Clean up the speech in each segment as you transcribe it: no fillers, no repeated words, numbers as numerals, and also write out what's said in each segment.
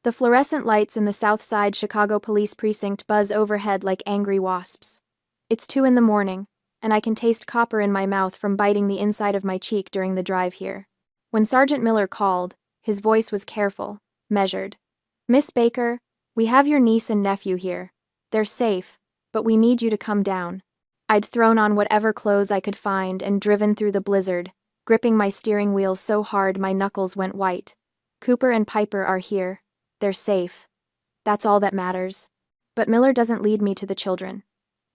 The fluorescent lights in the South Side Chicago Police Precinct buzz overhead like angry wasps. It's 2 in the morning, and I can taste copper in my mouth from biting the inside of my cheek during the drive here. When Sergeant Miller called, his voice was careful, measured. "Miss Baker, we have your niece and nephew here. They're safe, but we need you to come down." I'd thrown on whatever clothes I could find and driven through the blizzard, gripping my steering wheel so hard my knuckles went white. Cooper and Piper are here. They're safe. That's all that matters. But Miller doesn't lead me to the children.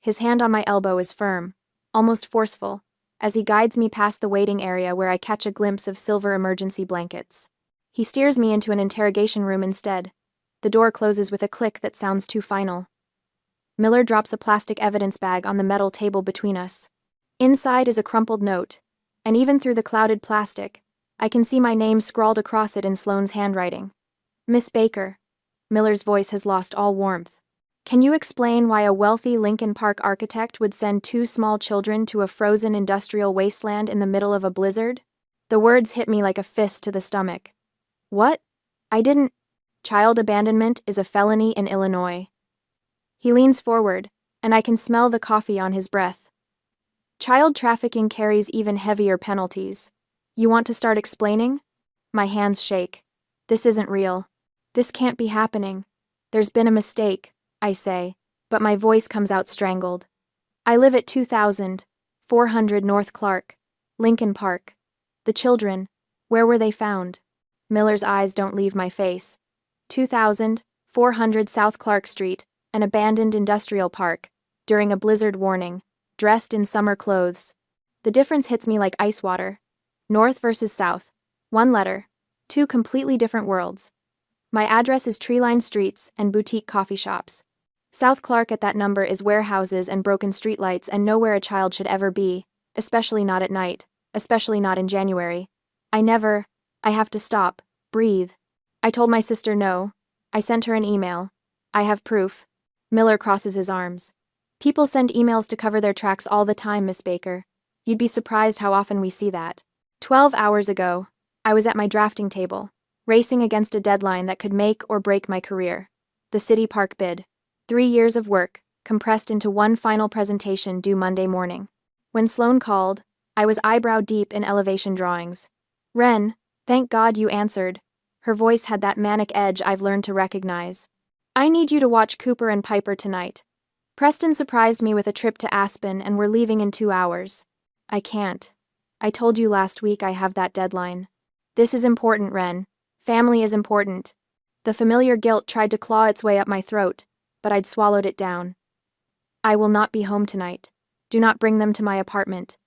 His hand on my elbow is firm, almost forceful, as he guides me past the waiting area where I catch a glimpse of silver emergency blankets. He steers me into an interrogation room instead. The door closes with a click that sounds too final. Miller drops a plastic evidence bag on the metal table between us. Inside is a crumpled note, and even through the clouded plastic, I can see my name scrawled across it in Sloane's handwriting. "Miss Baker." Miller's voice has lost all warmth. "Can you explain why a wealthy Lincoln Park architect would send 2 small children to a frozen industrial wasteland in the middle of a blizzard?" The words hit me like a fist to the stomach. "What? I didn't—" "Child abandonment is a felony in Illinois." He leans forward, and I can smell the coffee on his breath. "Child trafficking carries even heavier penalties. You want to start explaining?" My hands shake. This isn't real. This can't be happening. There's been a mistake, I say, but my voice comes out strangled. "I live at 2400 North Clark, Lincoln Park. The children, where were they found?" Miller's eyes don't leave my face. 2400 South Clark Street, an abandoned industrial park, during a blizzard warning, dressed in summer clothes. The difference hits me like ice water. North versus south. 1 letter. 2 completely different worlds. My address is tree-lined streets and boutique coffee shops. South Clark at that number is warehouses and broken streetlights and nowhere a child should ever be, especially not at night, especially not in January. I have to stop, breathe. I told my sister no. I sent her an email. I have proof. Miller crosses his arms. "People send emails to cover their tracks all the time, Miss Baker. You'd be surprised how often we see that. 12 hours ago, I was at my drafting table, racing against a deadline that could make or break my career. The city park bid. 3 years of work, compressed into one final presentation due Monday morning. When Sloane called, I was eyebrow deep in elevation drawings. "Wren, thank God you answered." Her voice had that manic edge I've learned to recognize. "I need you to watch Cooper and Piper tonight. Preston surprised me with a trip to Aspen and we're leaving in 2 hours. I can't. I told you last week I have that deadline. This is important, Wren. Family is important." The familiar guilt tried to claw its way up my throat, but I'd swallowed it down. "I will not be home tonight. Do not bring them to my apartment.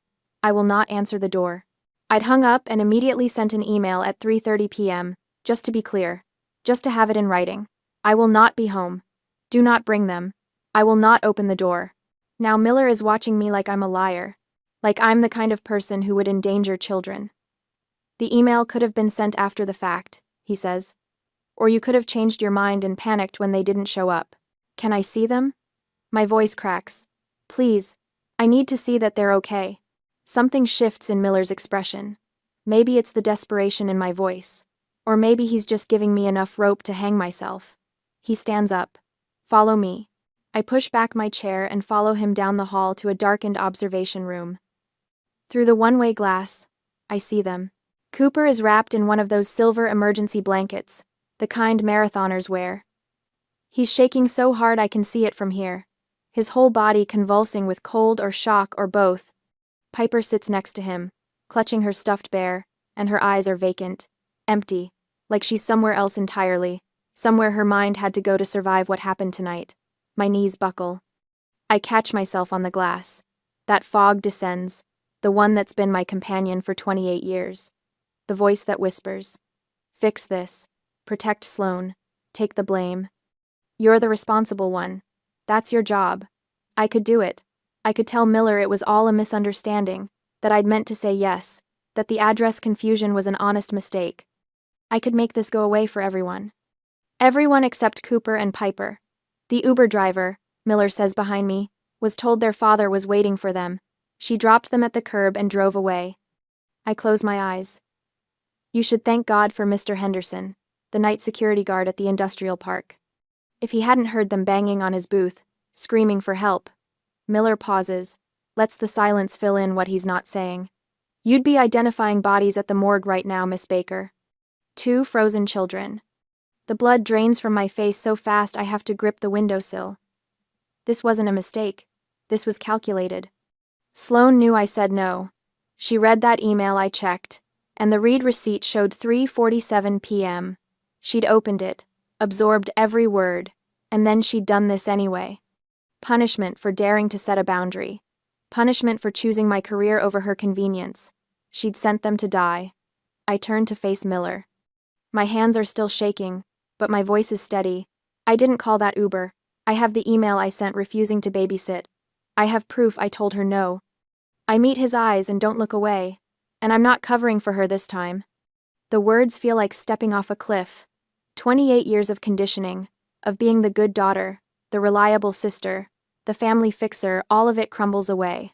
I will not answer the door." I'd hung up and immediately sent an email at 3:30 p.m., just to be clear, just to have it in writing. "I will not be home. Do not bring them. I will not open the door." Now Miller is watching me like I'm a liar, like I'm the kind of person who would endanger children. "The email could have been sent after the fact," he says. "Or you could have changed your mind and panicked when they didn't show up. Can I see them?" My voice cracks. "Please, I need to see that they're okay." Something shifts in Miller's expression. Maybe it's the desperation in my voice. Or maybe he's just giving me enough rope to hang myself. He stands up. "Follow me." I push back my chair and follow him down the hall to a darkened observation room. Through the one-way glass, I see them. Cooper is wrapped in one of those silver emergency blankets, the kind marathoners wear. He's shaking so hard I can see it from here, his whole body convulsing with cold or shock or both. Piper sits next to him, clutching her stuffed bear, and her eyes are vacant, empty, like she's somewhere else entirely, somewhere her mind had to go to survive what happened tonight. My knees buckle. I catch myself on the glass. That fog descends, the one that's been my companion for 28 years. The voice that whispers, "Fix this. Protect Sloane. Take the blame. You're the responsible one. That's your job." I could do it. I could tell Miller it was all a misunderstanding, that I'd meant to say yes, that the address confusion was an honest mistake. I could make this go away for everyone. Everyone except Cooper and Piper. The Uber driver, Miller says behind me, was told their father was waiting for them. She dropped them at the curb and drove away. I close my eyes. "You should thank God for Mr. Henderson. the night security guard at the industrial park. If he hadn't heard them banging on his booth, screaming for help. Miller pauses, lets the silence fill in what he's not saying. You'd be identifying bodies at the morgue right now, Miss Baker. 2 frozen children. The blood drains from my face so fast I have to grip the windowsill. This wasn't a mistake. This was calculated. Sloane knew I said no. She read that email I checked, and the read receipt showed 3:47 p.m. She'd opened it, absorbed every word, and then she'd done this anyway. Punishment for daring to set a boundary. Punishment for choosing my career over her convenience. She'd sent them to die. I turned to face Miller. My hands are still shaking, but my voice is steady. I didn't call that Uber. I have the email I sent refusing to babysit. I have proof I told her no. I meet his eyes and don't look away, and I'm not covering for her this time. The words feel like stepping off a cliff. 28 years of conditioning, of being the good daughter, the reliable sister, the family fixer, all of it crumbles away.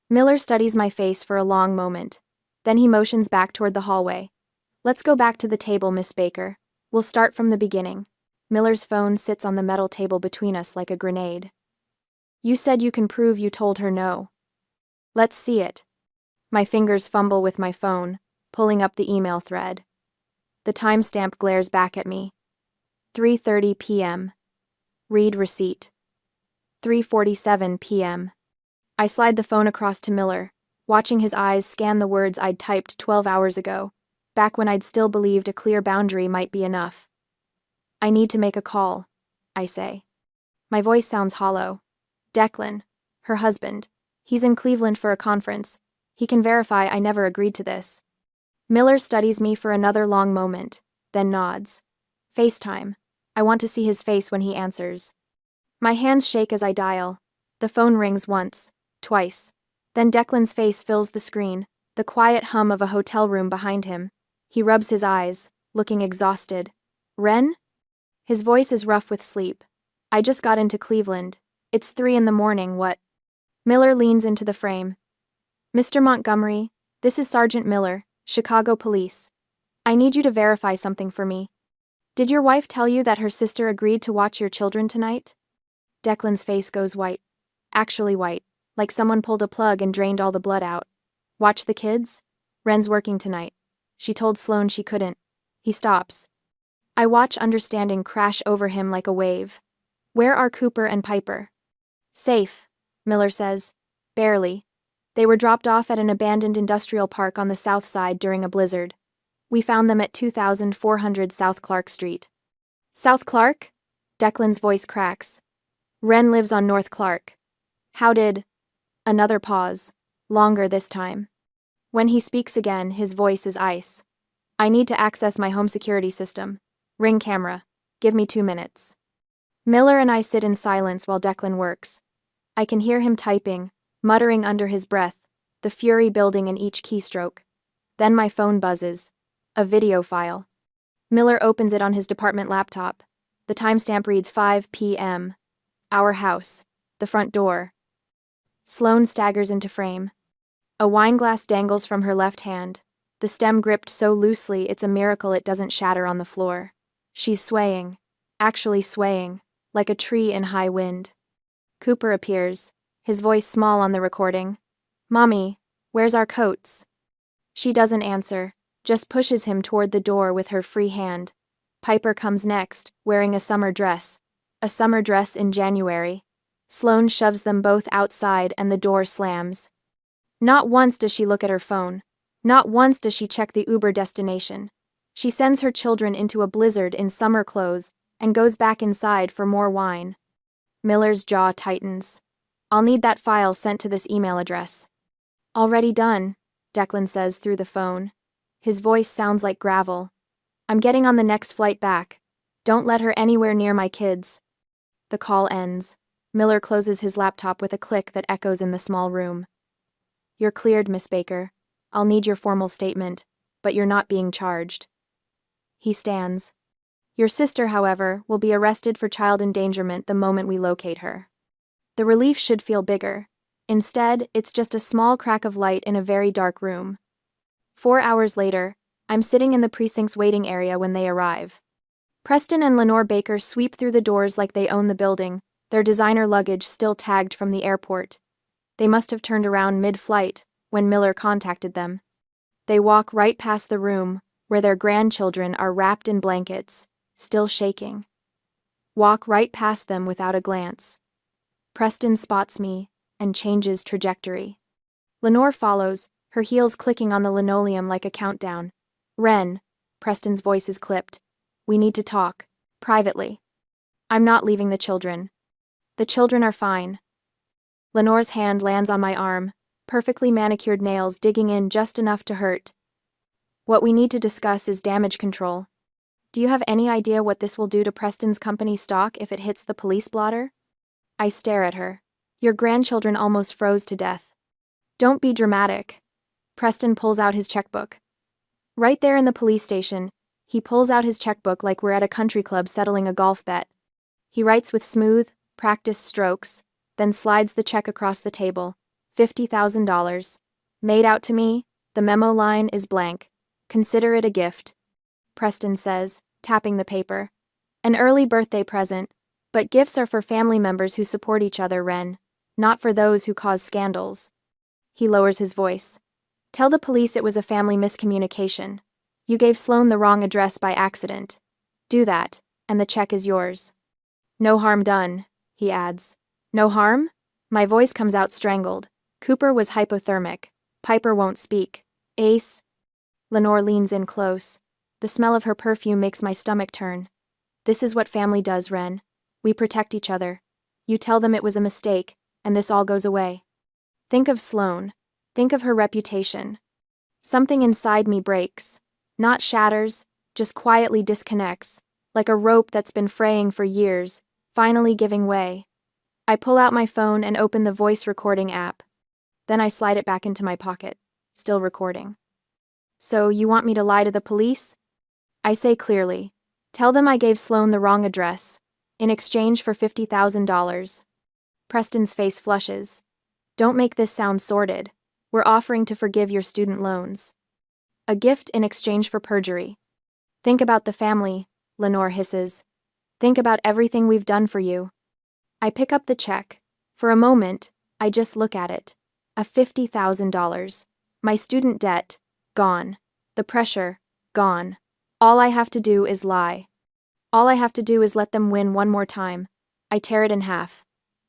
Miller studies my face for a long moment. Then he motions back toward the hallway. Let's go back to the table, Miss Baker. We'll start from the beginning. Miller's phone sits on the metal table between us like a grenade. You said you can prove you told her no. Let's see it. My fingers fumble with my phone, pulling up the email thread. The timestamp glares back at me. 3:30 p.m. Read receipt. 3:47 p.m. I slide the phone across to Miller, watching his eyes scan the words I'd typed 12 hours ago, back when I'd still believed a clear boundary might be enough. I need to make a call, I say. My voice sounds hollow. Declan, her husband, he's in Cleveland for a conference. He can verify I never agreed to this. Miller studies me for another long moment, then nods. FaceTime. I want to see his face when he answers. My hands shake as I dial. The phone rings once, twice. Then Declan's face fills the screen, the quiet hum of a hotel room behind him. He rubs his eyes, looking exhausted. Ren? His voice is rough with sleep. I just got into Cleveland. It's 3 a.m, what? Miller leans into the frame. Mr. Montgomery, this is Sergeant Miller, Chicago Police. I need you to verify something for me. Did your wife tell you that her sister agreed to watch your children tonight? Declan's face goes white. Actually white, like someone pulled a plug and drained all the blood out. Watch the kids? Ren's working tonight. She told Sloane she couldn't. He stops. I watch understanding crash over him like a wave. Where are Cooper and Piper? Safe, Miller says. Barely. They were dropped off at an abandoned industrial park on the south side during a blizzard. We found them at 2400 South Clark Street. South Clark? Declan's voice cracks. Ren lives on North Clark. How did... Another pause. Longer this time. When he speaks again, his voice is ice. I need to access my home security system. Ring camera. Give me 2 minutes. Miller and I sit in silence while Declan works. I can hear him typing, muttering under his breath, the fury building in each keystroke. Then my phone buzzes. A video file. Miller opens it on his department laptop. The timestamp reads 5 p.m. Our house. The front door. Sloane staggers into frame. A wine glass dangles from her left hand, the stem gripped so loosely it's a miracle it doesn't shatter on the floor. She's swaying, actually swaying, like a tree in high wind. Cooper appears, his voice small on the recording. Mommy, where's our coats? She doesn't answer, just pushes him toward the door with her free hand. Piper comes next, wearing a summer dress in January. Sloane shoves them both outside and the door slams. Not once does she look at her phone. Not once does she check the Uber destination. She sends her children into a blizzard in summer clothes and goes back inside for more wine. Miller's jaw tightens. I'll need that file sent to this email address. Already done, Declan says through the phone. His voice sounds like gravel. I'm getting on the next flight back. Don't let her anywhere near my kids. The call ends. Miller closes his laptop with a click that echoes in the small room. You're cleared, Miss Baker. I'll need your formal statement, but you're not being charged. He stands. Your sister, however, will be arrested for child endangerment the moment we locate her. The relief should feel bigger. Instead, it's just a small crack of light in a very dark room. 4 hours later, I'm sitting in the precinct's waiting area when they arrive. Preston and Lenore Baker sweep through the doors like they own the building, their designer luggage still tagged from the airport. They must have turned around mid-flight when Miller contacted them. They walk right past the room where their grandchildren are wrapped in blankets, still shaking. Walk right past them without a glance. Preston spots me and changes trajectory. Lenore follows, her heels clicking on the linoleum like a countdown. "Ren," Preston's voice is clipped. "We need to talk. Privately. I'm not leaving the children. The children are fine." Lenore's hand lands on my arm, perfectly manicured nails digging in just enough to hurt. "What we need to discuss is damage control. Do you have any idea what this will do to Preston's company stock if it hits the police blotter?" I stare at her. "Your grandchildren almost froze to death." "Don't be dramatic." Preston pulls out his checkbook. Right there in the police station, he pulls out his checkbook like we're at a country club settling a golf bet. He writes with smooth, practiced strokes, then slides the check across the table. $50,000. Made out to me, the memo line is blank. Consider it a gift. Preston says, tapping the paper. An early birthday present, but gifts are for family members who support each other, Ren, not for those who cause scandals. He lowers his voice. Tell the police it was a family miscommunication. You gave Sloan the wrong address by accident. Do that, and the check is yours. No harm done, he adds. No harm? My voice comes out strangled. Cooper was hypothermic. Piper won't speak. Ace? Lenore leans in close. The smell of her perfume makes my stomach turn. This is what family does, Ren. We protect each other. You tell them it was a mistake, and this all goes away. Think of Sloan. Think of her reputation. Something inside me breaks. Not shatters, just quietly disconnects, like a rope that's been fraying for years, finally giving way. I pull out my phone and open the voice recording app. Then I slide it back into my pocket, still recording. So, you want me to lie to the police? I say clearly. Tell them I gave Sloan the wrong address, in exchange for $50,000. Preston's face flushes. Don't make this sound sordid. We're offering to forgive your student loans. A gift in exchange for perjury. Think about the family, Lenore hisses. Think about everything we've done for you. I pick up the check. For a moment, I just look at it. A $50,000. My student debt, gone. The pressure, gone. All I have to do is lie. All I have to do is let them win one more time. I tear it in half.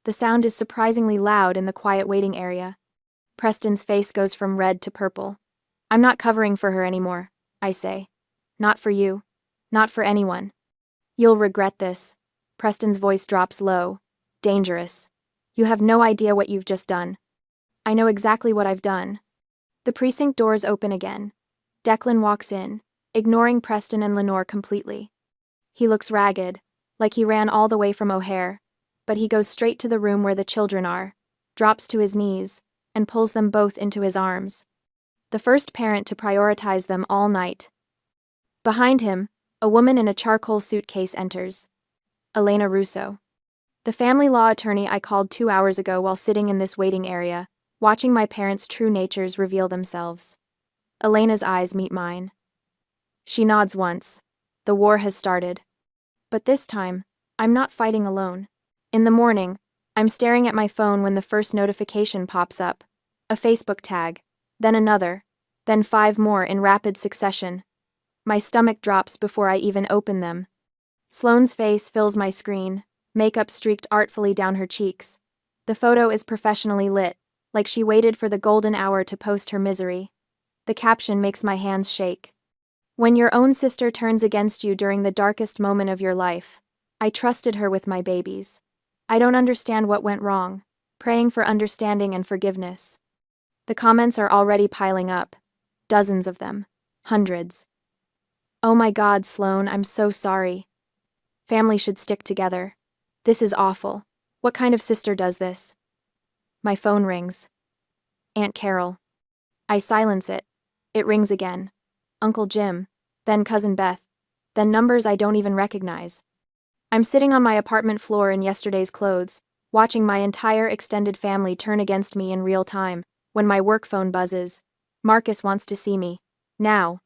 The sound is surprisingly loud in the quiet waiting area. Preston's face goes from red to purple. I'm not covering for her anymore, I say. Not for you. Not for anyone. You'll regret this. Preston's voice drops low. Dangerous. You have no idea what you've just done. I know exactly what I've done. The precinct doors open again. Declan walks in, ignoring Preston and Lenore completely. He looks ragged, like he ran all the way from O'Hare, but he goes straight to the room where the children are, drops to his knees, and pulls them both into his arms. The first parent to prioritize them all night. Behind him, a woman in a charcoal suitcase enters. Elena Russo. The family law attorney I called 2 hours ago while sitting in this waiting area, watching my parents' true natures reveal themselves. Elena's eyes meet mine. She nods once. The war has started. But this time, I'm not fighting alone. In the morning, I'm staring at my phone when the first notification pops up. A Facebook tag, then another, then 5 more in rapid succession. My stomach drops before I even open them. Sloane's face fills my screen, makeup streaked artfully down her cheeks. The photo is professionally lit, like she waited for the golden hour to post her misery. The caption makes my hands shake. When your own sister turns against you during the darkest moment of your life, I trusted her with my babies. I don't understand what went wrong, praying for understanding and forgiveness. The comments are already piling up. Dozens of them. Hundreds. Oh my God, Sloan, I'm so sorry. Family should stick together. This is awful. What kind of sister does this? My phone rings. Aunt Carol. I silence it. It rings again. Uncle Jim, then Cousin Beth, then numbers I don't even recognize. I'm sitting on my apartment floor in yesterday's clothes, watching my entire extended family turn against me in real time, when my work phone buzzes. Marcus wants to see me. Now.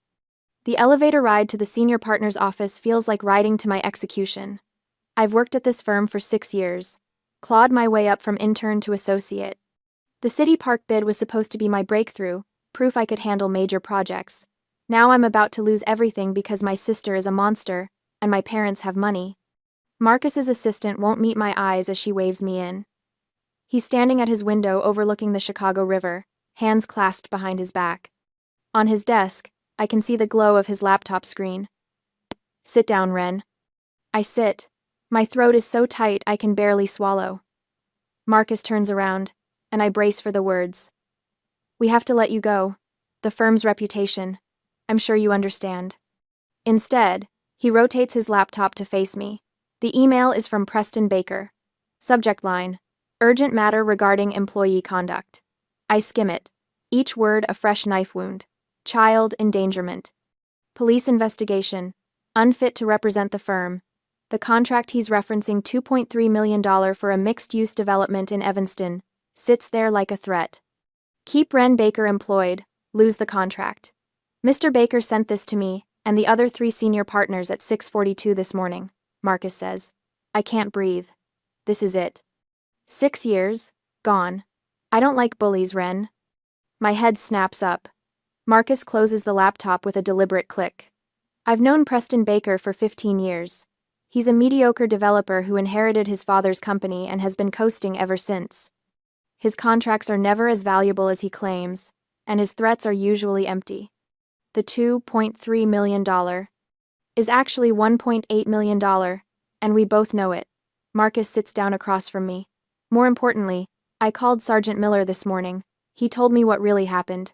The elevator ride to the senior partner's office feels like riding to my execution. I've worked at this firm for 6 years, clawed my way up from intern to associate. The city park bid was supposed to be my breakthrough, proof I could handle major projects. Now I'm about to lose everything because my sister is a monster, and my parents have money. Marcus's assistant won't meet my eyes as she waves me in. He's standing at his window overlooking the Chicago River, hands clasped behind his back. On his desk, I can see the glow of his laptop screen. Sit down, Ren. I sit. My throat is so tight I can barely swallow. Marcus turns around, and I brace for the words. We have to let you go. The firm's reputation. I'm sure you understand. Instead, he rotates his laptop to face me. The email is from Preston Baker. Subject line: urgent matter regarding employee conduct. I skim it. Each word a fresh knife wound. Child endangerment. Police investigation. Unfit to represent the firm. The contract he's referencing, $2.3 million for a mixed-use development in Evanston, sits there like a threat. Keep Ren Baker employed, lose the contract. Mr. Baker sent this to me and the other 3 senior partners at 6:42 this morning, Marcus says. I can't breathe. This is it. 6 years, gone. I don't like bullies, Ren. My head snaps up. Marcus closes the laptop with a deliberate click. I've known Preston Baker for 15 years. He's a mediocre developer who inherited his father's company and has been coasting ever since. His contracts are never as valuable as he claims, and his threats are usually empty. The $2.3 million is actually $1.8 million, and we both know it. Marcus sits down across from me. More importantly, I called Sergeant Miller this morning. He told me what really happened.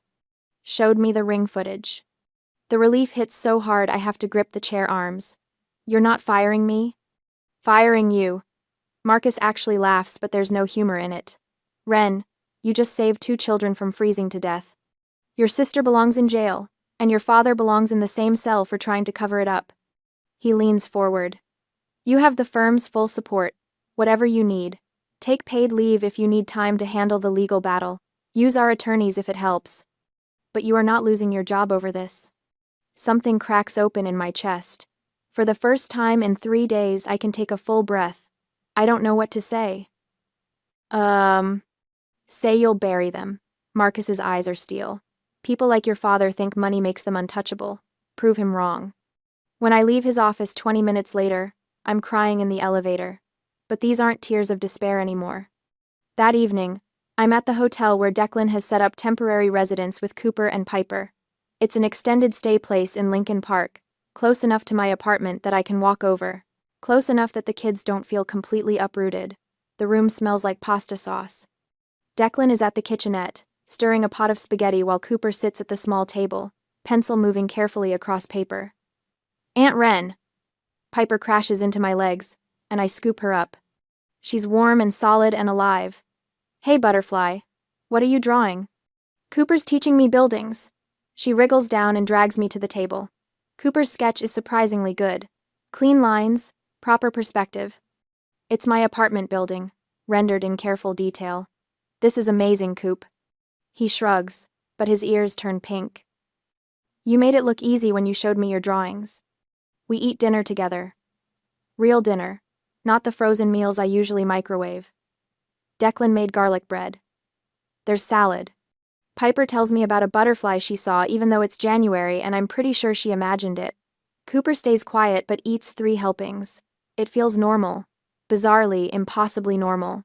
Showed me the ring footage. The relief hits so hard I have to grip the chair arms. You're not firing me? Firing you. Marcus actually laughs, but there's no humor in it. Ren, you just saved 2 children from freezing to death. Your sister belongs in jail, and your father belongs in the same cell for trying to cover it up. He leans forward. You have the firm's full support, whatever you need. Take paid leave if you need time to handle the legal battle. Use our attorneys if it helps. But you are not losing your job over this. Something cracks open in my chest. For the first time in 3 days, I can take a full breath. I don't know what to say. Say you'll bury them. Marcus's eyes are steel. People like your father think money makes them untouchable. Prove him wrong. When I leave his office 20 minutes later, I'm crying in the elevator. But these aren't tears of despair anymore. That evening, I'm at the hotel where Declan has set up temporary residence with Cooper and Piper. It's an extended stay place in Lincoln Park, close enough to my apartment that I can walk over, close enough that the kids don't feel completely uprooted. The room smells like pasta sauce. Declan is at the kitchenette, stirring a pot of spaghetti while Cooper sits at the small table, pencil moving carefully across paper. Aunt Ren! Piper crashes into my legs, and I scoop her up. She's warm and solid and alive. Hey, Butterfly. What are you drawing? Cooper's teaching me buildings. She wriggles down and drags me to the table. Cooper's sketch is surprisingly good. Clean lines, proper perspective. It's my apartment building, rendered in careful detail. This is amazing, Coop. He shrugs, but his ears turn pink. You made it look easy when you showed me your drawings. We eat dinner together. Real dinner, not the frozen meals I usually microwave. Declan made garlic bread. There's salad. Piper tells me about a butterfly she saw even though it's January and I'm pretty sure she imagined it. Cooper stays quiet but eats 3 helpings. It feels normal. Bizarrely, impossibly normal.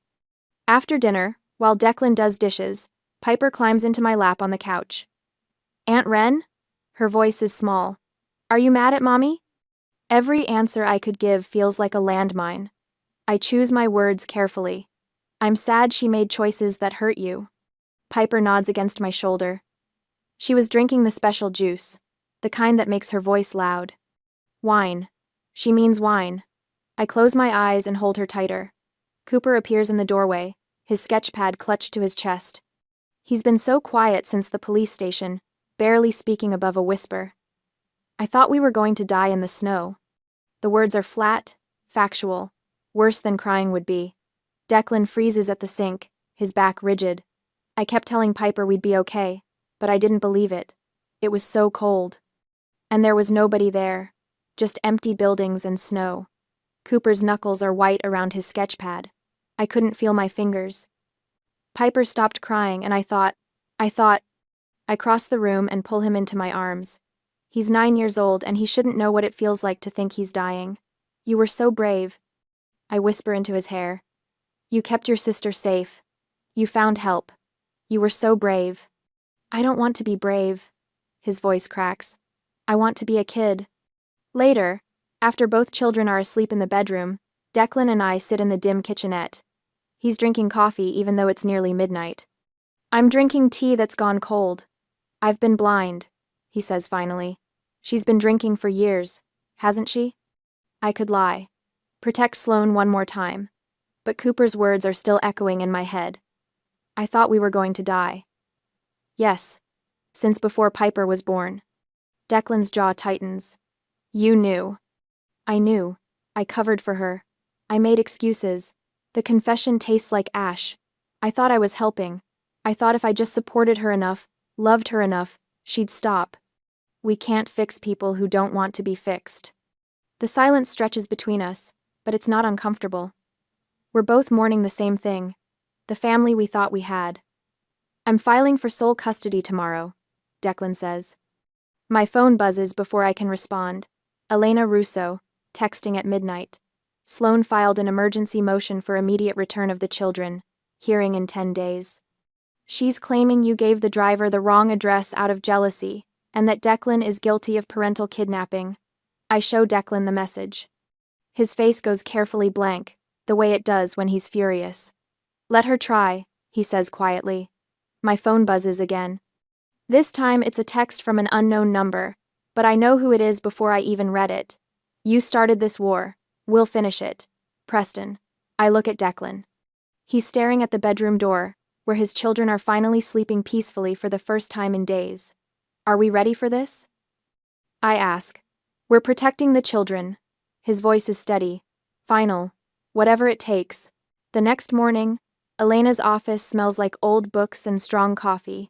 After dinner, while Declan does dishes, Piper climbs into my lap on the couch. Aunt Ren? Her voice is small. Are you mad at Mommy? Every answer I could give feels like a landmine. I choose my words carefully. I'm sad she made choices that hurt you. Piper nods against my shoulder. She was drinking the special juice, the kind that makes her voice loud. Wine. She means wine. I close my eyes and hold her tighter. Cooper appears in the doorway, his sketchpad clutched to his chest. He's been so quiet since the police station, barely speaking above a whisper. I thought we were going to die in the snow. The words are flat, factual, worse than crying would be. Declan freezes at the sink, his back rigid. I kept telling Piper we'd be okay, but I didn't believe it. It was so cold. And there was nobody there, just empty buildings and snow. Cooper's knuckles are white around his sketch pad. I couldn't feel my fingers. Piper stopped crying, and I thought, I cross the room and pull him into my arms. He's 9 years old, and he shouldn't know what it feels like to think he's dying. You were so brave. I whisper into his hair. You kept your sister safe. You found help. You were so brave. I don't want to be brave. His voice cracks. I want to be a kid. Later, after both children are asleep in the bedroom, Declan and I sit in the dim kitchenette. He's drinking coffee even though it's nearly midnight. I'm drinking tea that's gone cold. I've been blind, he says finally. She's been drinking for years, hasn't she? I could lie. Protect Sloane one more time. But Cooper's words are still echoing in my head. I thought we were going to die. Yes, since before Piper was born. Declan's jaw tightens. You knew. I knew. I covered for her. I made excuses. The confession tastes like ash. I thought I was helping. I thought if I just supported her enough, loved her enough, she'd stop. We can't fix people who don't want to be fixed. The silence stretches between us, but it's not uncomfortable. We're both mourning the same thing, the family we thought we had. I'm filing for sole custody tomorrow, Declan says. My phone buzzes before I can respond. Elena Russo, texting at midnight. Sloane filed an emergency motion for immediate return of the children, hearing in 10 days. She's claiming you gave the driver the wrong address out of jealousy, and that Declan is guilty of parental kidnapping. I show Declan the message. His face goes carefully blank, the way it does when he's furious. Let her try, he says quietly. My phone buzzes again. This time it's a text from an unknown number, but I know who it is before I even read it. You started this war. We'll finish it. Preston. I look at Declan. He's staring at the bedroom door, where his children are finally sleeping peacefully for the first time in days. Are we ready for this? I ask. We're protecting the children. His voice is steady. Final. Whatever it takes. The next morning, Elena's office smells like old books and strong coffee.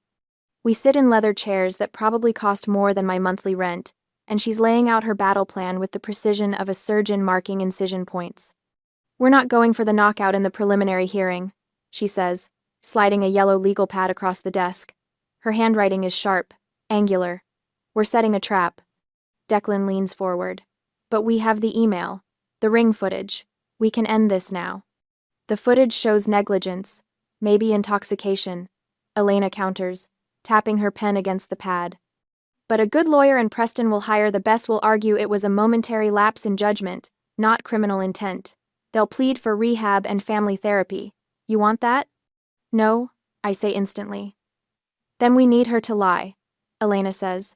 We sit in leather chairs that probably cost more than my monthly rent, and she's laying out her battle plan with the precision of a surgeon marking incision points. We're not going for the knockout in the preliminary hearing, she says, sliding a yellow legal pad across the desk. Her handwriting is sharp, angular. We're setting a trap. Declan leans forward. But we have the email, the ring footage. We can end this now. The footage shows negligence, maybe intoxication, Elena counters, tapping her pen against the pad. But a good lawyer and Preston will hire the best will argue it was a momentary lapse in judgment, not criminal intent. They'll plead for rehab and family therapy. You want that? No, I say instantly. Then we need her to lie, Elena says.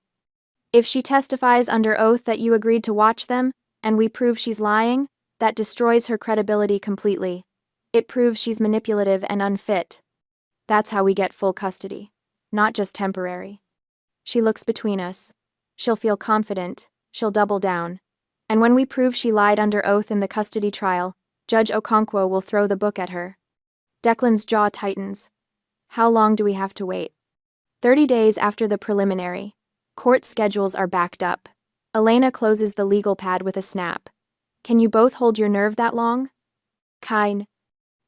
If she testifies under oath that you agreed to watch them, and we prove she's lying, that destroys her credibility completely. It proves she's manipulative and unfit. That's how we get full custody, not just temporary. She looks between us. She'll feel confident, she'll double down. And when we prove she lied under oath in the custody trial, Judge Okonkwo will throw the book at her. Declan's jaw tightens. How long do we have to wait? 30 days after the preliminary. Court schedules are backed up. Elena closes the legal pad with a snap. Can you both hold your nerve that long? Kine.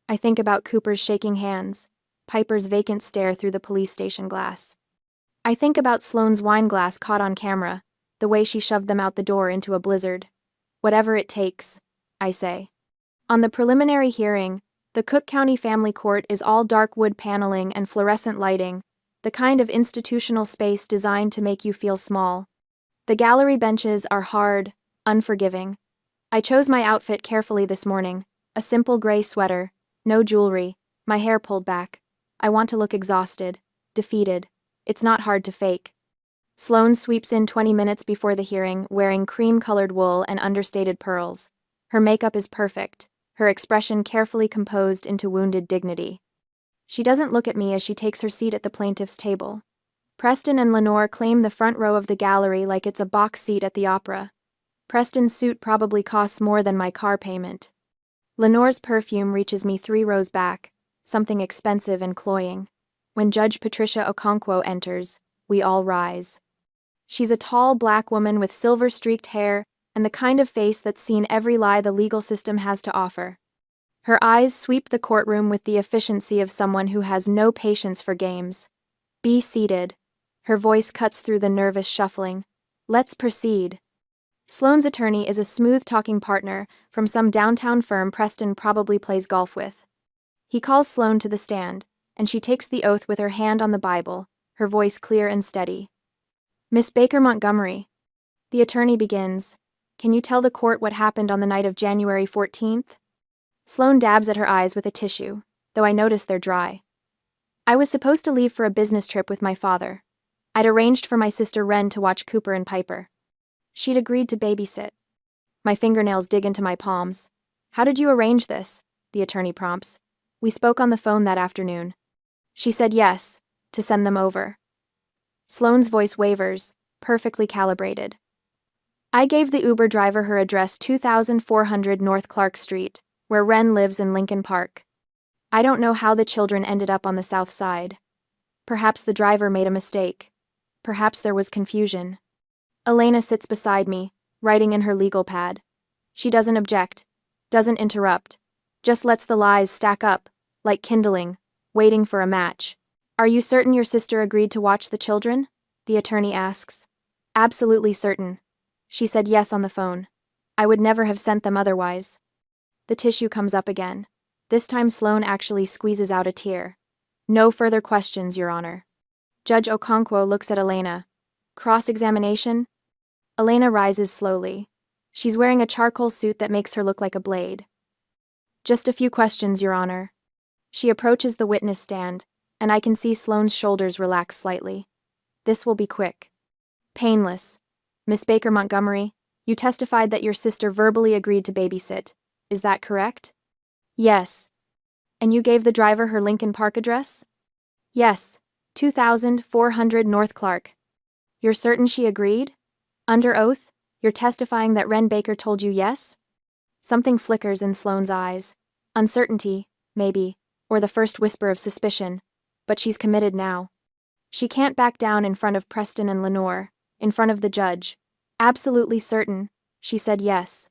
I think about Cooper's shaking hands, Piper's vacant stare through the police station glass. I think about Sloane's wine glass caught on camera, the way she shoved them out the door into a blizzard. Whatever it takes, I say. On the preliminary hearing, the Cook County Family Court is all dark wood paneling and fluorescent lighting, the kind of institutional space designed to make you feel small. The gallery benches are hard, unforgiving. I chose my outfit carefully this morning, a simple gray sweater, no jewelry, my hair pulled back. I want to look exhausted, defeated. It's not hard to fake. Sloane sweeps in 20 minutes before the hearing, wearing cream-colored wool and understated pearls. Her makeup is perfect, her expression carefully composed into wounded dignity. She doesn't look at me as she takes her seat at the plaintiff's table. Preston and Lenore claim the front row of the gallery like it's a box seat at the opera. Preston's suit probably costs more than my car payment. Lenore's perfume reaches me 3 rows back, something expensive and cloying. When Judge Patricia Okonkwo enters, we all rise. She's a tall black woman with silver-streaked hair and the kind of face that's seen every lie the legal system has to offer. Her eyes sweep the courtroom with the efficiency of someone who has no patience for games. "Be seated." Her voice cuts through the nervous shuffling. "Let's proceed." Sloane's attorney is a smooth-talking partner from some downtown firm Preston probably plays golf with. He calls Sloane to the stand, and she takes the oath with her hand on the Bible, her voice clear and steady. "Miss Baker Montgomery," the attorney begins, "can you tell the court what happened on the night of January 14th? Sloane dabs at her eyes with a tissue, though I notice they're dry. "I was supposed to leave for a business trip with my father. I'd arranged for my sister Wren to watch Cooper and Piper. She'd agreed to babysit." My fingernails dig into my palms. "How did you arrange this?" the attorney prompts. "We spoke on the phone that afternoon. She said yes, to send them over." Sloane's voice wavers, perfectly calibrated. "I gave the Uber driver her address 2400 North Clark Street, where Wren lives in Lincoln Park. I don't know how the children ended up on the south side. Perhaps the driver made a mistake. Perhaps there was confusion." Elena sits beside me, writing in her legal pad. She doesn't object, doesn't interrupt, just lets the lies stack up, like kindling, waiting for a match. "Are you certain your sister agreed to watch the children?" the attorney asks. "Absolutely certain. She said yes on the phone. I would never have sent them otherwise." The tissue comes up again. This time Sloane actually squeezes out a tear. "No further questions, Your Honor." Judge Okonkwo looks at Elena. "Cross-examination?" Elena rises slowly. She's wearing a charcoal suit that makes her look like a blade. "Just a few questions, Your Honor." She approaches the witness stand, and I can see Sloane's shoulders relax slightly. "This will be quick. Painless. Miss Baker Montgomery, you testified that your sister verbally agreed to babysit. Is that correct?" "Yes." "And you gave the driver her Lincoln Park address?" "Yes, 2400 North Clark." "You're certain she agreed? Under oath, you're testifying that Wren Baker told you yes?" Something flickers in Sloane's eyes. Uncertainty, maybe, or the first whisper of suspicion, but she's committed now. She can't back down in front of Preston and Lenore, in front of the judge. "Absolutely certain," she said yes.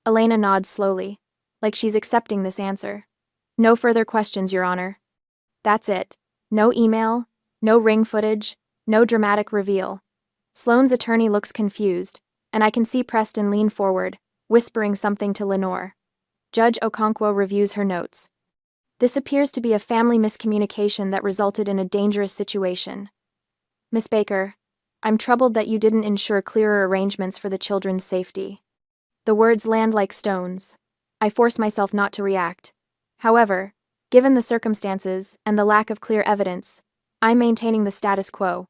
Elena nods slowly, like she's accepting this answer. "No further questions, Your Honor." That's it. No email, no ring footage, no dramatic reveal. Sloane's attorney looks confused, and I can see Preston lean forward, whispering something to Lenore. Judge Okonkwo reviews her notes. "This appears to be a family miscommunication that resulted in a dangerous situation. Miss Baker, I'm troubled that you didn't ensure clearer arrangements for the children's safety." The words land like stones. I force myself not to react. However, given the circumstances and the lack of clear evidence, I'm maintaining the status quo.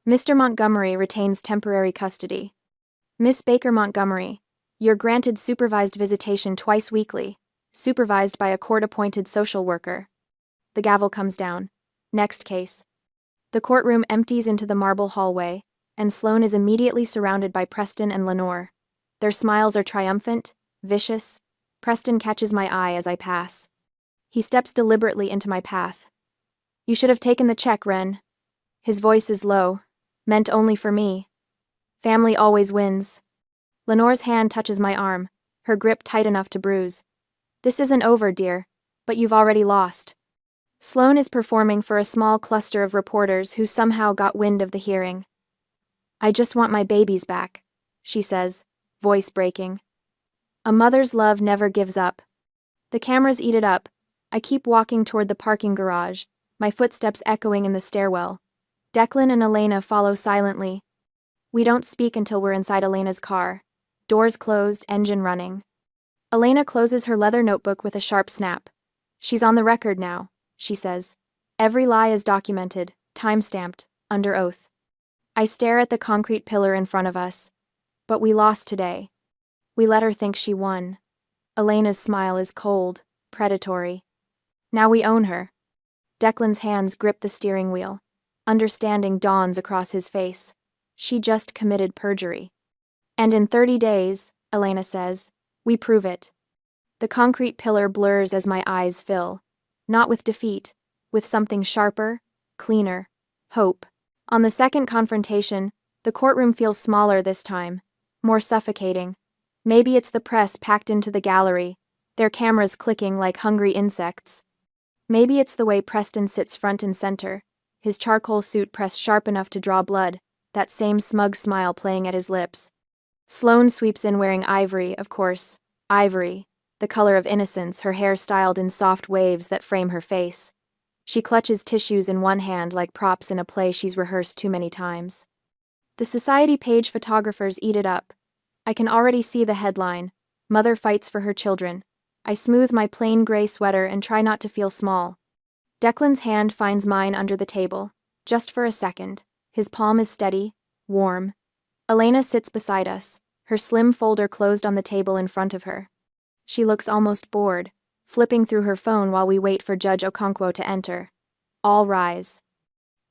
Mr. Montgomery retains temporary custody. Miss Baker Montgomery, you're granted supervised visitation twice weekly, supervised by a court-appointed social worker. The gavel comes down. Next case. The courtroom empties into the marble hallway, and Sloane is immediately surrounded by Preston and Lenore. Their smiles are triumphant, vicious. Preston catches my eye as I pass. He steps deliberately into my path. "You should have taken the check, Wren." His voice is low, meant only for me. Family always wins. Lenore's hand touches my arm, her grip tight enough to bruise. "This isn't over, dear, but you've already lost." Sloane is performing for a small cluster of reporters who somehow got wind of the hearing. "I just want my babies back," she says, voice breaking. A mother's love never gives up. The cameras eat it up. I keep walking toward the parking garage, my footsteps echoing in the stairwell. Declan and Elena follow silently. We don't speak until we're inside Elena's car. Doors closed, engine running. Elena closes her leather notebook with a sharp snap. "She's on the record now," she says. "Every lie is documented, time-stamped, under oath." I stare at the concrete pillar in front of us. But we lost today. We let her think she won. Elena's smile is cold, predatory. Now we own her. Declan's hands grip the steering wheel. Understanding dawns across his face. She just committed perjury. "And in 30 days, Elena says, we prove it." The concrete pillar blurs as my eyes fill. Not with defeat, with something sharper, cleaner, hope. On the second confrontation, The courtroom feels smaller this time, more suffocating. Maybe it's the press packed into the gallery, their cameras clicking like hungry insects. Maybe it's the way Preston sits front and center, his charcoal suit pressed sharp enough to draw blood, that same smug smile playing at his lips. Sloane sweeps in wearing ivory, of course, ivory, the color of innocence, her hair styled in soft waves that frame her face. She clutches tissues in one hand like props in a play she's rehearsed too many times. The society page photographers eat it up. I can already see the headline, "Mother Fights for Her Children." I smooth my plain gray sweater and try not to feel small. Declan's hand finds mine under the table, just for a second. His palm is steady, warm. Elena sits beside us, her slim folder closed on the table in front of her. She looks almost bored, flipping through her phone while we wait for Judge Okonkwo to enter. All rise.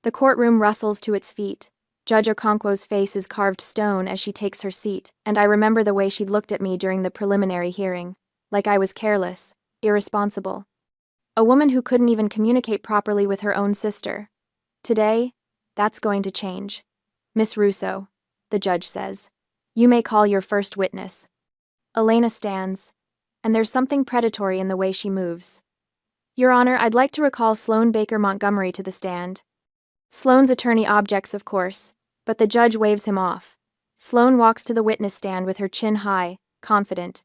The courtroom rustles to its feet. Judge Okonkwo's face is carved stone as she takes her seat, and I remember the way she'd looked at me during the preliminary hearing, like I was careless, irresponsible. A woman who couldn't even communicate properly with her own sister. Today, that's going to change. "Miss Russo," the judge says, "you may call your first witness." Elena stands, and there's something predatory in the way she moves. "Your Honor, I'd like to recall Sloane Baker Montgomery to the stand." Sloane's attorney objects, of course, but the judge waves him off. Sloane walks to the witness stand with her chin high, confident.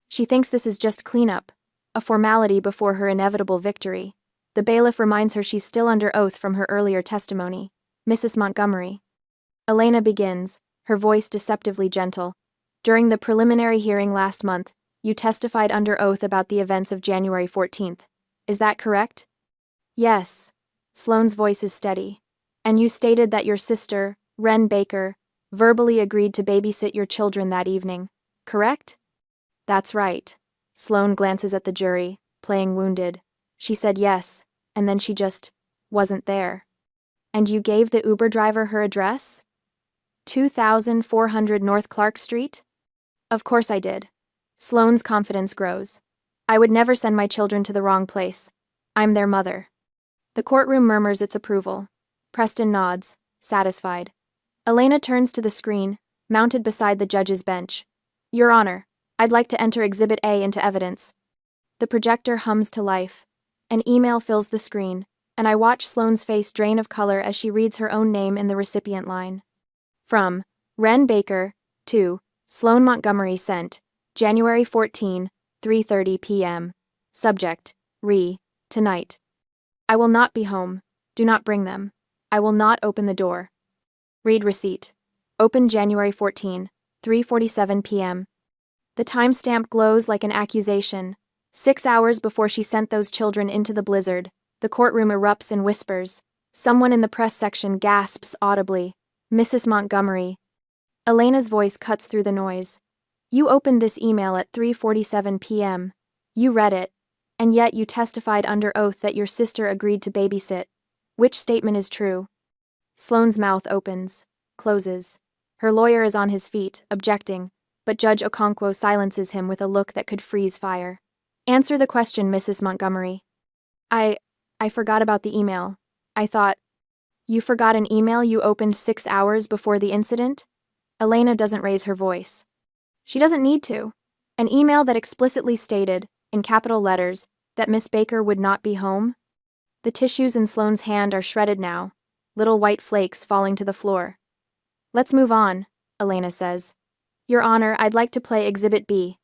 She thinks this is just cleanup, a formality before her inevitable victory. The bailiff reminds her she's still under oath from her earlier testimony. "Mrs. Montgomery." Elena begins, her voice deceptively gentle. "During the preliminary hearing last month, you testified under oath about the events of January 14th. Is that correct?" "Yes." Sloane's voice is steady. "And you stated that your sister, Wren Baker, verbally agreed to babysit your children that evening, correct?" "That's right." Sloane glances at the jury, playing wounded. She said yes, and then she just wasn't there. "And you gave the Uber driver her address? 2400 North Clark Street?" "Of course I did." Sloane's confidence grows. "I would never send my children to the wrong place. I'm their mother." The courtroom murmurs its approval. Preston nods, satisfied. Elena turns to the screen, mounted beside the judge's bench. "Your Honor, I'd like to enter Exhibit A into evidence." The projector hums to life. An email fills the screen, and I watch Sloane's face drain of color as she reads her own name in the recipient line. From Wren Baker to Sloane Montgomery sent, January 14, 3:30 p.m. Subject, tonight. I will not be home. Do not bring them. I will not open the door. Read receipt. Open January 14, 3:47 p.m. The timestamp glows like an accusation. 6 hours before she sent those children into the blizzard, the courtroom erupts in whispers. Someone in the press section gasps audibly, "Mrs. Montgomery." Elena's voice cuts through the noise. "You opened this email at 3:47 p.m. You read it, and yet you testified under oath that your sister agreed to babysit. Which statement is true?" Sloane's mouth opens, closes. Her lawyer is on his feet, objecting, but Judge Okonkwo silences him with a look that could freeze fire. "Answer the question, Mrs. Montgomery." I forgot about the email. I thought." "You forgot an email you opened 6 hours before the incident?" Elena doesn't raise her voice. She doesn't need to. An email that explicitly stated, in capital letters, that Miss Baker would not be home? The tissues in Sloane's hand are shredded now, little white flakes falling to the floor. "Let's move on," Elena says. "Your Honor, I'd like to play Exhibit B."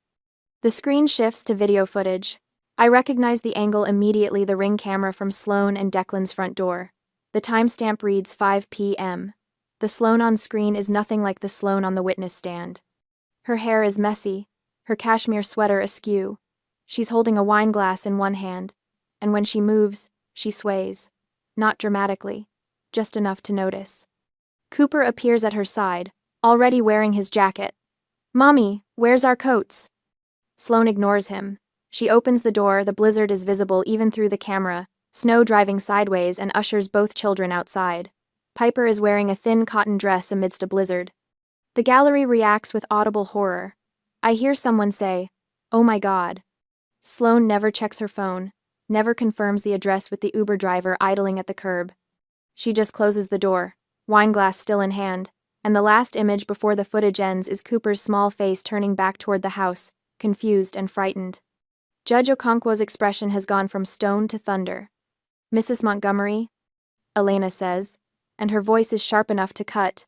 The screen shifts to video footage. I recognize the angle immediately, the Ring camera from Sloane and Declan's front door. The timestamp reads 5 p.m. The Sloane on screen is nothing like the Sloane on the witness stand. Her hair is messy, her cashmere sweater askew. She's holding a wine glass in one hand, and when she moves, she sways. Not dramatically, just enough to notice. Cooper appears at her side, already wearing his jacket. "Mommy, where's our coats?" Sloane ignores him. She opens the door, the blizzard is visible even through the camera, snow driving sideways, and ushers both children outside. Piper is wearing a thin cotton dress amidst a blizzard. The gallery reacts with audible horror. I hear someone say, "Oh my God." Sloane never checks her phone, never confirms the address with the Uber driver idling at the curb. She just closes the door, wine glass still in hand, and the last image before the footage ends is Cooper's small face turning back toward the house, confused and frightened. Judge Okonkwo's expression has gone from stone to thunder. "Mrs. Montgomery," Elena says, and her voice is sharp enough to cut.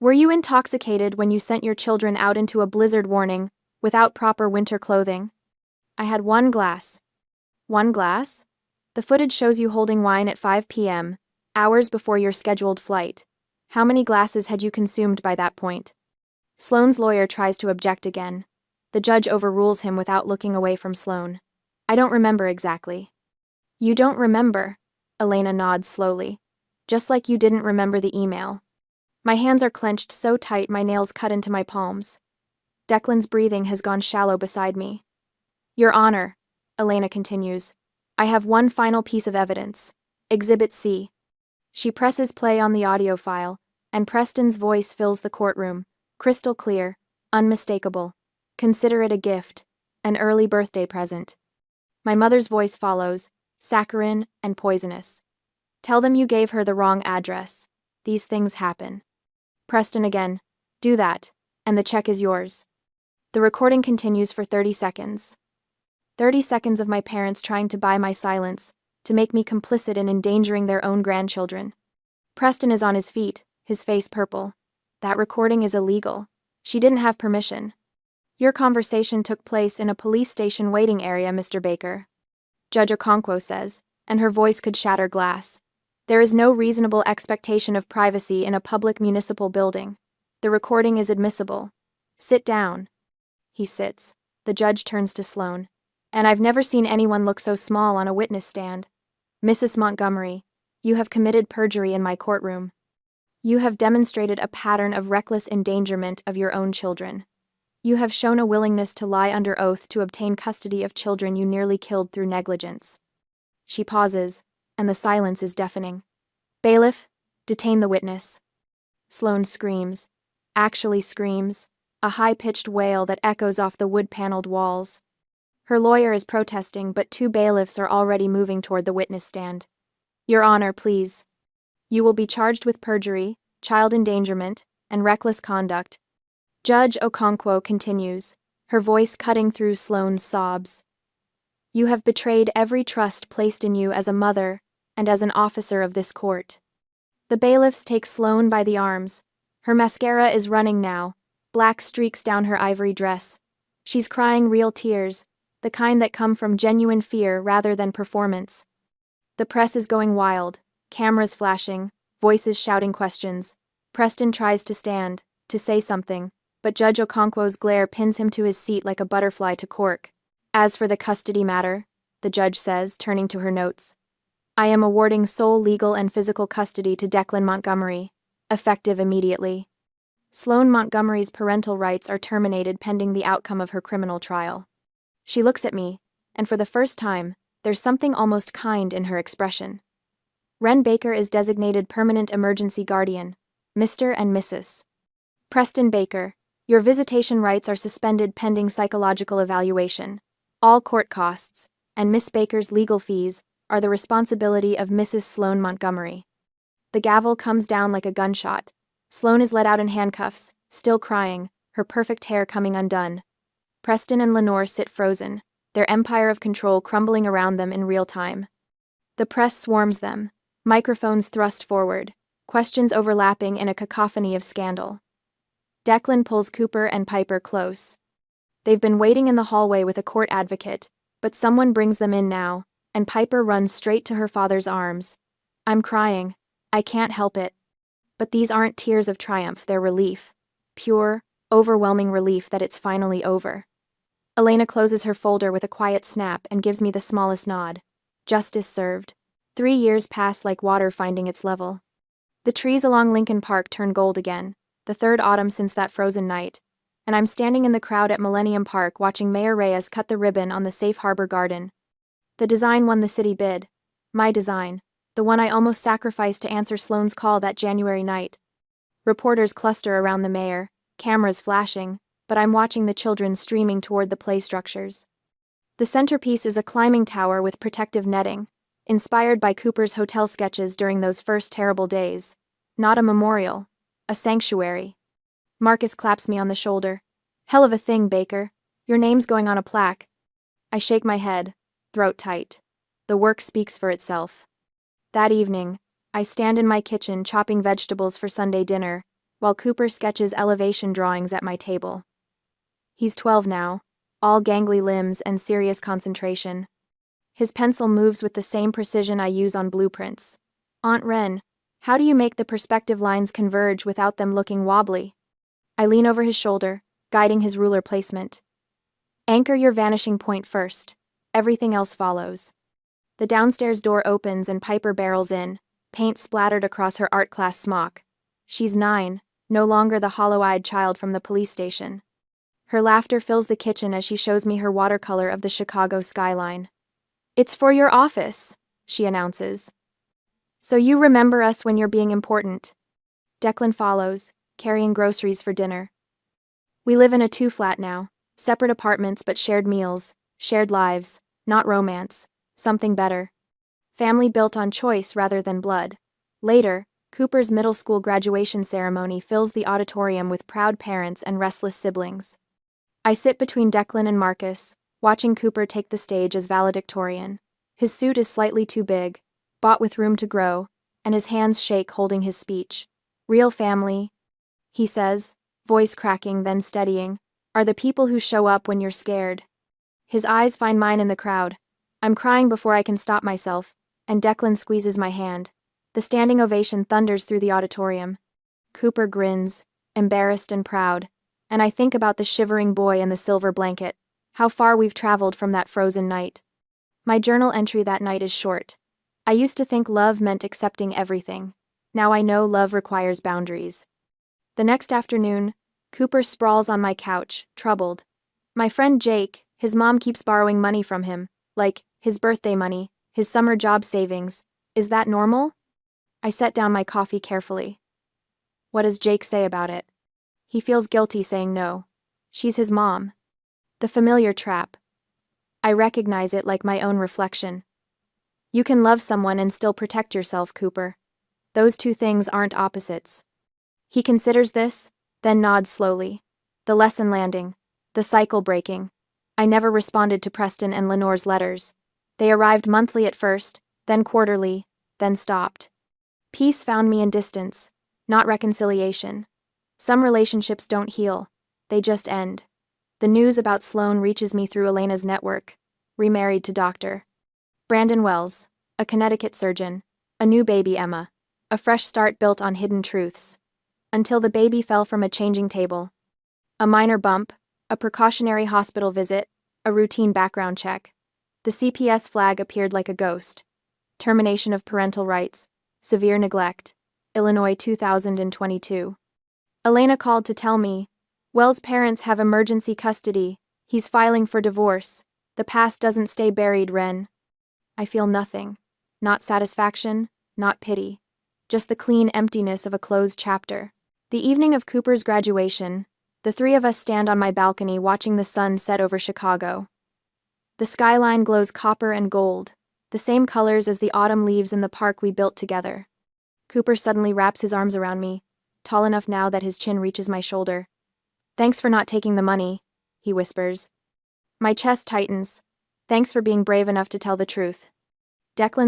"Were you intoxicated when you sent your children out into a blizzard warning, without proper winter clothing?" "I had 1 glass." "1 glass? The footage shows you holding wine at 5 p.m., hours before your scheduled flight. How many glasses had you consumed by that point?" Sloane's lawyer tries to object again. The judge overrules him without looking away from Sloane. "I don't remember exactly." "You don't remember?" Elena nods slowly. "Just like you didn't remember the email." My hands are clenched so tight my nails cut into my palms. Declan's breathing has gone shallow beside me. "Your Honor," Elena continues, "I have one final piece of evidence. Exhibit C." She presses play on the audio file, and Preston's voice fills the courtroom, crystal clear, unmistakable. "Consider it a gift, an early birthday present." My mother's voice follows, saccharine and poisonous. "Tell them you gave her the wrong address. These things happen." Preston again, "Do that, and the check is yours." The recording continues for 30 seconds. 30 seconds of my parents trying to buy my silence, to make me complicit in endangering their own grandchildren. Preston is on his feet, his face purple. "That recording is illegal. She didn't have permission." "Your conversation took place in a police station waiting area, Mr. Baker," Judge Okonkwo says, and her voice could shatter glass. "There is no reasonable expectation of privacy in a public municipal building. The recording is admissible. Sit down." He sits. The judge turns to Sloane. "And I've never seen anyone look so small on a witness stand. Mrs. Montgomery, you have committed perjury in my courtroom. You have demonstrated a pattern of reckless endangerment of your own children. You have shown a willingness to lie under oath to obtain custody of children you nearly killed through negligence." She pauses, and the silence is deafening. "Bailiff, detain the witness." Sloane screams, actually screams, a high-pitched wail that echoes off the wood-paneled walls. Her lawyer is protesting, but 2 bailiffs are already moving toward the witness stand. "Your Honor, please. You will be charged with perjury, child endangerment, and reckless conduct." Judge Okonkwo continues, her voice cutting through Sloane's sobs. "You have betrayed every trust placed in you as a mother and as an officer of this court." The bailiffs take Sloane by the arms. Her mascara is running now, black streaks down her ivory dress. She's crying real tears, the kind that come from genuine fear rather than performance. The press is going wild, cameras flashing, voices shouting questions. Preston tries to stand, to say something, but Judge Okonkwo's glare pins him to his seat like a butterfly to cork. "As for the custody matter," the judge says, turning to her notes, "I am awarding sole legal and physical custody to Declan Montgomery, effective immediately. Sloane Montgomery's parental rights are terminated pending the outcome of her criminal trial." She looks at me, and for the first time, there's something almost kind in her expression. "Wren Baker is designated permanent emergency guardian, Mr. and Mrs. Preston Baker. Your visitation rights are suspended pending psychological evaluation. All court costs, and Miss Baker's legal fees, are the responsibility of Mrs. Sloane Montgomery." The gavel comes down like a gunshot. Sloane is let out in handcuffs, still crying, her perfect hair coming undone. Preston and Lenore sit frozen, their empire of control crumbling around them in real time. The press swarms them, microphones thrust forward, questions overlapping in a cacophony of scandal. Declan pulls Cooper and Piper close. They've been waiting in the hallway with a court advocate, but someone brings them in now, and Piper runs straight to her father's arms. "I'm crying. I can't help it." But these aren't tears of triumph, they're relief. Pure, overwhelming relief that it's finally over. Elena closes her folder with a quiet snap and gives me the smallest nod. Justice served. 3 years pass like water finding its level. The trees along Lincoln Park turn gold again, the 3rd autumn since that frozen night, and I'm standing in the crowd at Millennium Park watching Mayor Reyes cut the ribbon on the Safe Harbor Garden. The design won the city bid. My design, the one I almost sacrificed to answer Sloane's call that January night. Reporters cluster around the mayor, cameras flashing, but I'm watching the children streaming toward the play structures. The centerpiece is a climbing tower with protective netting, inspired by Cooper's hotel sketches during those first terrible days. Not a memorial, a sanctuary. Marcus claps me on the shoulder. Hell of a thing, Baker. Your name's going on a plaque. I shake my head, throat tight. The work speaks for itself. That evening, I stand in my kitchen chopping vegetables for Sunday dinner, while Cooper sketches elevation drawings at my table. He's 12 now, all gangly limbs and serious concentration. His pencil moves with the same precision I use on blueprints. Aunt Wren, how do you make the perspective lines converge without them looking wobbly? I lean over his shoulder, guiding his ruler placement. Anchor your vanishing point first. Everything else follows. The downstairs door opens and Piper barrels in, paint splattered across her art class smock. She's 9, no longer the hollow-eyed child from the police station. Her laughter fills the kitchen as she shows me her watercolor of the Chicago skyline. It's for your office, she announces. So you remember us when you're being important. Declan follows, carrying groceries for dinner. We live in a 2-flat now, separate apartments but shared meals, shared lives, not romance, something better. Family built on choice rather than blood. Later, Cooper's middle school graduation ceremony fills the auditorium with proud parents and restless siblings. I sit between Declan and Marcus, watching Cooper take the stage as valedictorian. His suit is slightly too big, bought with room to grow, and his hands shake holding his speech. Real family, he says, voice cracking then steadying, are the people who show up when you're scared. His eyes find mine in the crowd. I'm crying before I can stop myself, and Declan squeezes my hand. The standing ovation thunders through the auditorium. Cooper grins, embarrassed and proud, and I think about the shivering boy in the silver blanket, how far we've traveled from that frozen night. My journal entry that night is short. I used to think love meant accepting everything. Now I know love requires boundaries. The next afternoon, Cooper sprawls on my couch, troubled. My friend Jake, his mom keeps borrowing money from him, like his birthday money, his summer job savings. Is that normal? I set down my coffee carefully. What does Jake say about it? He feels guilty saying no. She's his mom. The familiar trap. I recognize it like my own reflection. You can love someone and still protect yourself, Cooper. Those two things aren't opposites. He considers this, then nods slowly. The lesson landing. The cycle breaking. I never responded to Preston and Lenore's letters. They arrived monthly at first, then quarterly, then stopped. Peace found me in distance, not reconciliation. Some relationships don't heal, they just end. The news about Sloan reaches me through Elena's network, remarried to Dr. Brandon Wells, a Connecticut surgeon, a new baby Emma, a fresh start built on hidden truths. Until the baby fell from a changing table. A minor bump, a precautionary hospital visit, a routine background check. The CPS flag appeared like a ghost. Termination of parental rights, severe neglect, Illinois 2022. Elena called to tell me, Wells' parents have emergency custody, he's filing for divorce, the past doesn't stay buried, Wren. I feel nothing, not satisfaction, not pity, just the clean emptiness of a closed chapter. The evening of Cooper's graduation, the three of us stand on my balcony watching the sun set over Chicago. The skyline glows copper and gold, the same colors as the autumn leaves in the park we built together. Cooper suddenly wraps his arms around me, tall enough now that his chin reaches my shoulder. Thanks for not taking the money, he whispers. My chest tightens. Thanks for being brave enough to tell the truth. Declan